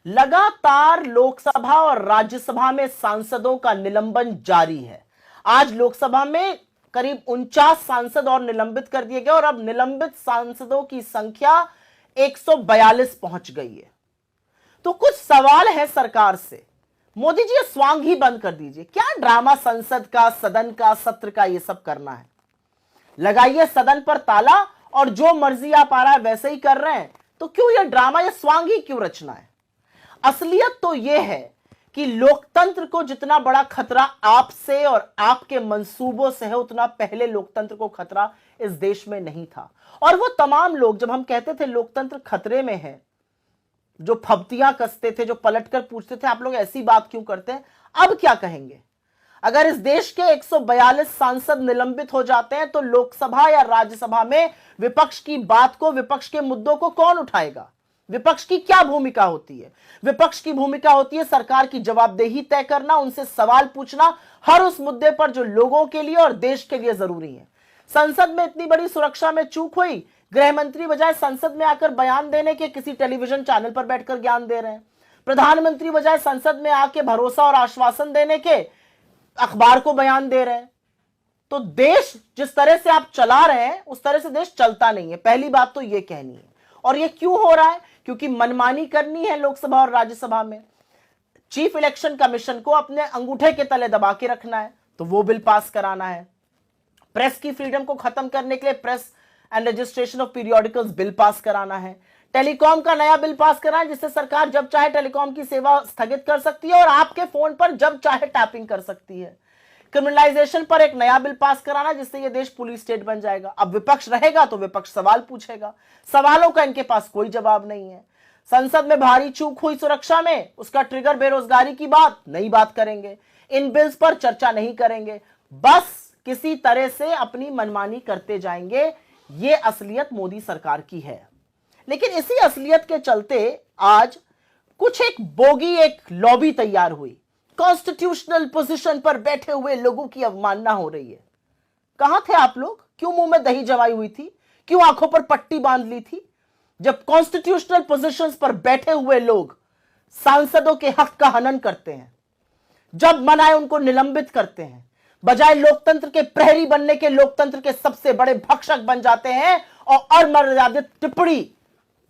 लगातार लोकसभा और राज्यसभा में सांसदों का निलंबन जारी है। आज लोकसभा में करीब 49 सांसद और निलंबित कर दिए गए और अब निलंबित सांसदों की संख्या 142 पहुंच गई है। तो कुछ सवाल है सरकार से। मोदी जी, स्वांग ही बंद कर दीजिए। क्या ड्रामा संसद का, सदन का, सत्र का ये सब करना है? लगाइए सदन पर ताला और जो मर्जी आप आ रहा है वैसे ही कर रहे हैं। तो क्यों ये ड्रामा, ये स्वांग ही क्यों रचना है? असलियत तो यह है कि लोकतंत्र को जितना बड़ा खतरा आपसे और आपके मंसूबों से है, उतना पहले लोकतंत्र को खतरा इस देश में नहीं था। और वो तमाम लोग, जब हम कहते थे लोकतंत्र खतरे में है, जो फब्तियां कसते थे, जो पलटकर पूछते थे आप लोग ऐसी बात क्यों करते हैं, अब क्या कहेंगे? अगर इस देश के 142 सांसद निलंबित हो जाते हैं तो लोकसभा या राज्यसभा में विपक्ष की बात को, विपक्ष के मुद्दों को कौन उठाएगा? विपक्ष की क्या भूमिका होती है? विपक्ष की भूमिका होती है सरकार की जवाबदेही तय करना, उनसे सवाल पूछना हर उस मुद्दे पर जो लोगों के लिए और देश के लिए जरूरी है। संसद में इतनी बड़ी सुरक्षा में चूक हुई, गृह मंत्री बजाय संसद में आकर बयान देने के किसी टेलीविजन चैनल पर बैठकर ज्ञान दे रहे हैं। प्रधानमंत्री बजाय संसद में आके भरोसा और आश्वासन देने के अखबार को बयान दे रहे हैं। तो देश जिस तरह से आप चला रहे हैं उस तरह से देश चलता नहीं है। पहली बात तो यह कहनी है। और यह क्यों हो रहा है? क्योंकि मनमानी करनी है लोकसभा और राज्यसभा में। चीफ इलेक्शन कमीशन को अपने अंगूठे के तले दबा के रखना है, तो वो बिल पास कराना है। प्रेस की फ्रीडम को खत्म करने के लिए press and registration of periodicals bill pass कराना है। टेलीकॉम का नया बिल पास कराना है, जिससे सरकार जब चाहे टेलीकॉम की सेवा स्थगित कर सकती है और आपके फोन पर जब चाहे टैपिंग कर सकती है। क्रिमिनलाइजेशन पर एक नया बिल पास कराना, जिससे यह देश पुलिस स्टेट बन जाएगा। अब विपक्ष रहेगा तो विपक्ष सवाल पूछेगा, सवालों का इनके पास कोई जवाब नहीं है। संसद में भारी चूक हुई सुरक्षा में, उसका ट्रिगर बेरोजगारी की बात, नहीं बात करेंगे। इन बिल्स पर चर्चा नहीं करेंगे, बस किसी तरह से अपनी मनमानी करते जाएंगे। ये असलियत मोदी सरकार की है। लेकिन इसी असलियत के चलते आज कुछ एक बोगी, एक लॉबी तैयार हुई। कॉन्स्टिट्यूशनल पोजीशन पर बैठे हुए लोगों की अवमानना हो रही है। कहां थे आप लोग? क्यों मुंह में दही जमाई हुई थी? क्यों आंखों पर पट्टी बांध ली थी? जब कॉन्स्टिट्यूशनल पोजीशंस पर बैठे हुए लोग सांसदों के हक का हनन करते हैं, जब मन आए उनको निलंबित करते हैं, बजाय लोकतंत्र के प्रहरी बनने के लोकतंत्र के सबसे बड़े भक्षक बन जाते हैं और अमर्यादित टिप्पणी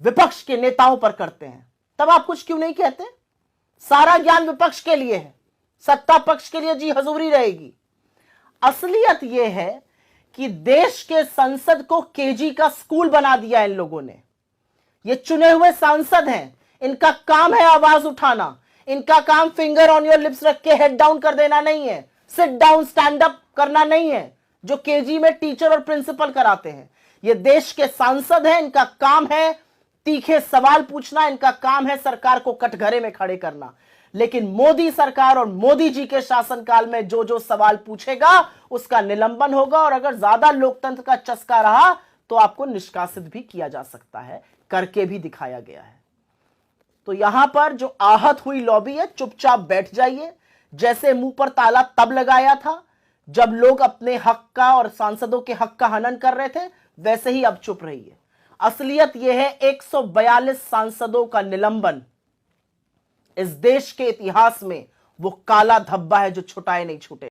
विपक्ष के नेताओं पर करते हैं, तब आप कुछ क्यों नहीं कहते? सारा ज्ञान विपक्ष के लिए है, सत्ता पक्ष के लिए जी हजूरी रहेगी। असलियत यह है कि देश के संसद को केजी का स्कूल बना दिया इन लोगों ने। ये चुने हुए सांसद हैं, इनका काम है आवाज उठाना, इनका काम फिंगर ऑन योर लिप्स रख के हेड डाउन कर देना नहीं है, सिट डाउन स्टैंड अप करना नहीं है, जो केजी में टीचर और प्रिंसिपल कराते हैं। ये देश के सांसद हैं, इनका काम है तीखे सवाल पूछना, इनका काम है सरकार को कटघरे में खड़े करना। लेकिन मोदी सरकार और मोदी जी के शासनकाल में जो जो सवाल पूछेगा उसका निलंबन होगा, और अगर ज्यादा लोकतंत्र का चस्का रहा तो आपको निष्कासित भी किया जा सकता है, करके भी दिखाया गया है। तो यहां पर जो आहत हुई लॉबी है, चुपचाप बैठ जाइए। जैसे मुंह पर ताला तब लगाया था जब लोग अपने हक का और सांसदों के हक का हनन कर रहे थे, वैसे ही अब चुप रहिए। असलियत यह है 142 सांसदों का निलंबन इस देश के इतिहास में वो काला धब्बा है जो छुटाए नहीं छूटे।